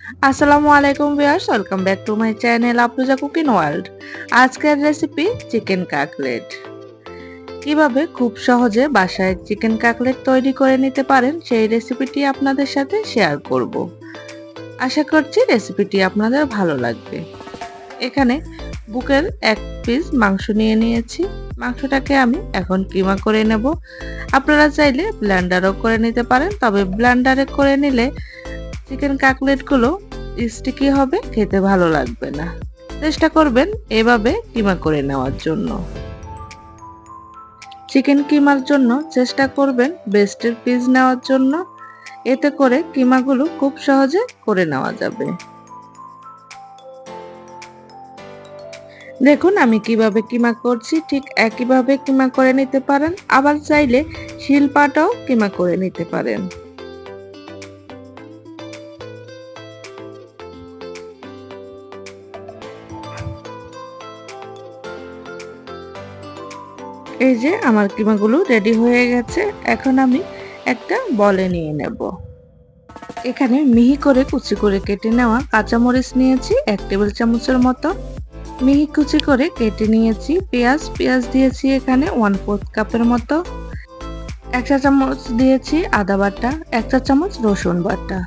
আসসালামু আলাইকুম viewers, welcome back to my channel Afroza cooking world. আজকের রেসিপি চিকেন কাকলেট। কিভাবে খুব সহজে বাসায় চিকেন কাকলেট তৈরি করে নিতে পারেন সেই রেসিপিটি আপনাদের সাথে শেয়ার করব। আশা করছি রেসিপিটি আপনাদের ভালো লাগবে। এখানে বুকের এক পিস মাংস নিয়ে নিয়েছি। মাংসটাকে আমি এখন কিমা করে নেব। আপনারা চাইলে ব্লেন্ডারও করে নিতে পারেন, তবে ব্লেন্ডারে করে নিলে চিকেন কাকলেটগুলো স্টিকি হবে, খেতে ভালো লাগবে না। চেষ্টা করবেন এভাবে কিমা করে নেওয়ার জন্য। চিকেন কিমার জন্য চেষ্টা করবেন বেস্টের পিস নেওয়ার জন্য, এতে করে কিমাগুলো খুব সহজে করে নেওয়া যাবে। দেখুন আমি কিভাবে কিমা করছি, ঠিক একইভাবে কিমা করে নিতে পারেন। আবার চাইলে শিলপাটাও কিমা করে নিতে পারেন। এই যে আমার কিমাগুলো রেডি হয়ে গেছে। এখন আমি একটা বলে নিয়ে নেব। এখানে মিহি করে কুচি করে কেটে নেওয়া কাঁচামরিচ নিয়েছি 1 টেবিল চামচের মতো। মিহি কুচি করে কেটে নিয়েছি পেঁয়াজ দিয়েছি এখানে 1/4 কাপের মতো। 1 চা চামচ দিয়েছি আদা বাটা, 1 চা চামচ রসুন বাটা,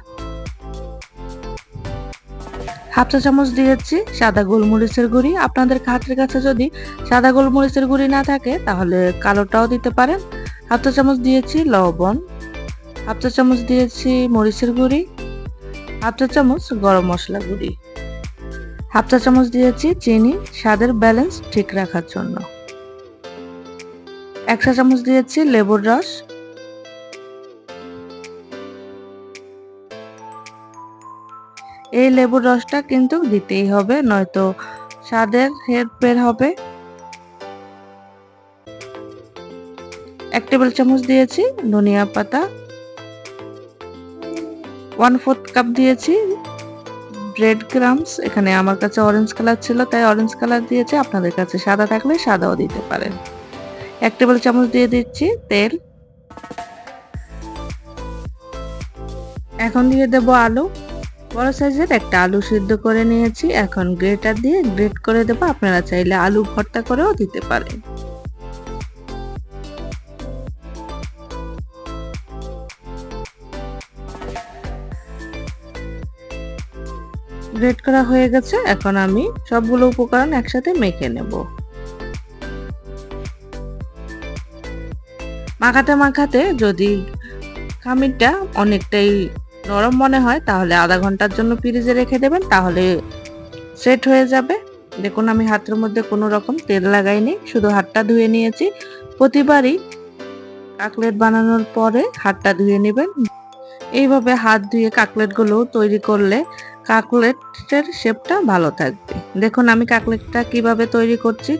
1/2 চা চামচ দিয়েছি সাদা গোলমরিচের গুঁড়ি। আপনাদের হাতের কাছে যদি সাদা গোলমরিচের গুঁড়ি না থাকে তাহলে কালোটাও দিতে পারেন। 1/2 চা চামচ দিয়েছি লবণ, 1/2 চা চামচ দিয়েছি মরিচের গুঁড়ি, 1/2 চা চামচ গরম মশলা গুঁড়ি, 1/2 চা চামচ দিয়েছি চিনি স্বাদের ব্যালেন্স ঠিক রাখার জন্য, 1 চা চামচ দিয়েছি লেবুর রস, এই লেবুর রসটা কিন্তু দিতেই হবে, নয়তো স্বাদের হেরফের হবে। 1 টেবিল চামচ দিয়েছি ধনিয়া পাতা, 1/4 কাপ দিয়েছি ব্রেড ক্রামস। এখানে আমার কাছে অরেঞ্জ কালার ছিল তাই অরেঞ্জ কালার দিয়েছি, আপনাদের কাছে সাদা থাকলে সাদাও দিতে পারেন। 1 টেবিল চামচ দিয়ে দিচ্ছি তেল। এখন দিয়ে দেব আলু। বড় সাইজের একটা আলু সিদ্ধ করে নিয়েছি, এখন গ্রেটার দিয়ে গ্রেট করে দেব। আপনারা চাইলে আলু ভর্তা করেও দিতে পারেন। গ্রেট করা হয়ে গেছে, এখন আমি সবগুলো উপকরণ একসাথে মেখে নেব। মাখাতে যদি খামিরটা অনেকটাই নরম মনে হয় তাহলে আধা ঘন্টার জন্য ফ্রিজে রেখে দেবেন, তাহলে সেট হয়ে যাবে। দেখুন আমি হাতের মধ্যে কোনো রকম তেল লাগাইনি, শুধু হাতটা ধুয়ে নিয়েছি। প্রতিবারই কাকলেট বানানোর পরে হাতটা ধুয়ে নেবেন। এইভাবে হাত ধুয়ে কাকলেটগুলো তৈরি করলে কাকলেটের শেপটা ভালো থাকবে। দেখুন আমি কাকলেটটা কিভাবে তৈরি করছি,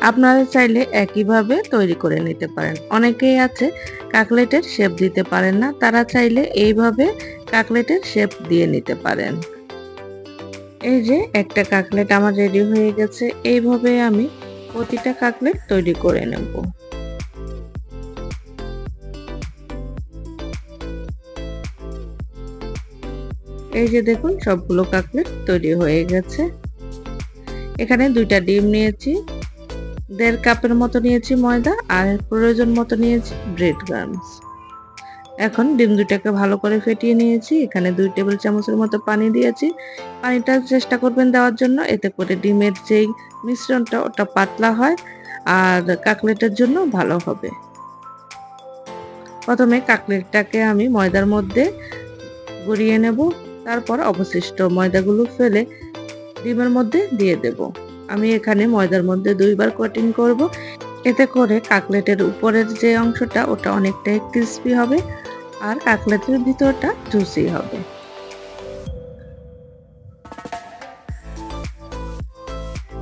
আপনারা চাইলে একইভাবে তৈরি করে নিতে পারেন। অনেকেই আছে কাকলেটের শেপ দিতে পারেন না, তারা চাইলে এইভাবে কাকলেটের শেপ দিয়ে নিতে পারেন। এই যে একটা কাকলেট আমার রেডি হয়ে গেছে, এইভাবে আমি প্রতিটা কাকলেট তৈরি করে নেব। এই যে দেখুন সবগুলো কাকলেট তৈরি হয়ে গেছে। এখানে 2টা ডিম নিয়েছি, 1.5 কাপের মতো নিয়েছি ময়দা, আর প্রয়োজন মতো নিয়েছি ব্রেড ক্রাম্বস। এখন ডিম 2টাকে ভালো করে ফেটিয়ে নিয়েছি। এখানে 2 টেবিল চামচের মতো পানি দিয়েছি। পানিটা চেষ্টা করবেন দেওয়ার জন্য, এতে করে ডিমের যেই মিশ্রণটা ওটা পাতলা হয় আর কাকলেটের জন্য ভালো হবে। প্রথমে কাকলেটটাকে আমি ময়দার মধ্যে গড়িয়ে নেব, তারপর অবশিষ্ট ময়দাগুলো ফেলে ডিমের মধ্যে দিয়ে দেব। আমি এখানে ময়দার মধ্যে 2বার কোটিং করব, এতে করে কাকলেটের উপরের যে অংশটা ওটা অনেকটাই ক্রিস্পি হবে আর কাকলেটের ভিতরটা জুসি হবে।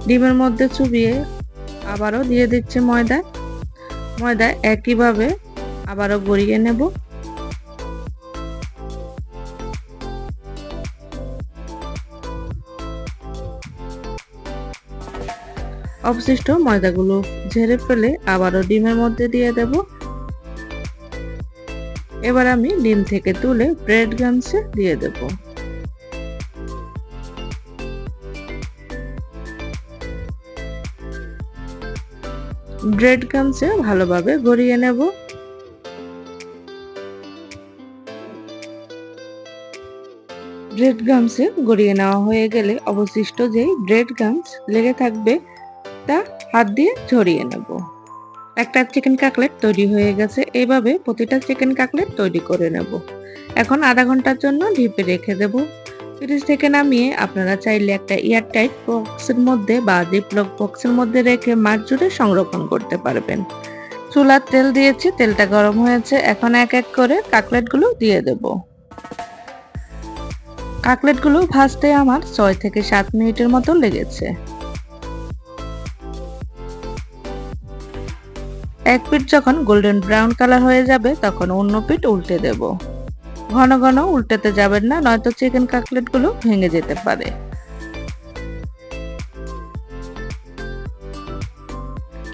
ডিমের মধ্যে চুবিয়ে আবারও দিয়ে দিচ্ছি ময়দা একইভাবে আবারও গড়িয়ে নেব। অবশিষ্ট ময়দাগুলো ঝেড়ে ফেলে আবারও ডিমের মধ্যে দিয়ে দেব। এবার আমি ডিম থেকে তুলে ব্রেড ক্রাম্বসে দিয়ে দেব। ব্রেড ক্রামসে ভালোভাবে গড়িয়ে নেব। ব্রেড ক্রামসে গড়িয়ে নেওয়া হয়ে গেলে অবশিষ্ট যেই ব্রেড ক্রামস লেগে থাকবে তা হাত দিয়ে ঝরিয়ে নেব। একটা চিকেন কাকলেট তৈরি হয়ে গেছে। এইভাবে প্রতিটা চিকেন কাকলেট তৈরি করে নেব। এখন আধা ঘন্টার জন্য ডিপে রেখে দেব। ফ্রিজ থেকে নামিয়ে আপনারা চাইলে একটা এয়ারটাইট বক্সের মধ্যে বা জিপলক বক্সের মধ্যে রেখে মাস জুড়ে সংরক্ষণ করতে পারবেন। চুলার তেল দিয়েছি, তেলটা গরম হয়েছে। এখন এক এক করে কাকলেটগুলো দিয়ে দেব। কাকলেটগুলো ভাজতে আমার 6 থেকে 7 মিনিটের মতো লেগেছে। এক পিঠ যখন গোল্ডেন ব্রাউন কালার হয়ে যাবে তখন অন্য পিঠ উল্টে দেব। ঘন ঘন উল্টাতে যাবেন না, নয়তো চিকেন কাকলেট গুলো ভেঙে যেতে পারে।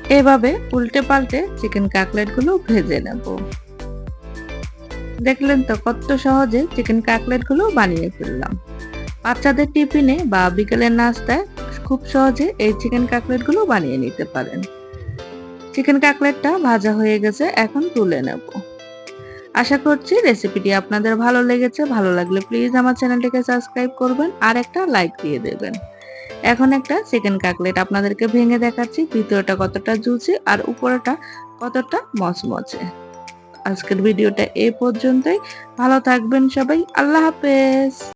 এভাবে উল্টে পাল্টে চিকেন কাকলেট গুলো ভেজে নেব। দেখলেন তো কত সহজে চিকেন কাকলেট গুলো বানিয়ে ফেললাম। বাচ্চাদের টিফিনে বা বিকেলের নাস্তায় খুব সহজে এই চিকেন কাকলেট গুলো বানিয়ে নিতে পারেন। চিকেন কাকলেটটা ভাজা হয়ে গেছে, এখন তুলে নেব। আশা করছি রেসিপিটি আপনাদের ভালো লেগেছে। ভালো লাগলে প্লিজ আমার চ্যানেলটিকে সাবস্ক্রাইব করবেন আর একটা লাইক দিয়ে দেবেন। এখন একটা চিকেন কাকলেট আপনাদেরকে ভেঙে দেখাচ্ছি, ভিতরটা কতটা জুসি আর উপরটা কতটা মচমচে। আজকের ভিডিওটা এই পর্যন্তই। ভালো থাকবেন সবাই। আল্লাহ হাফেজ।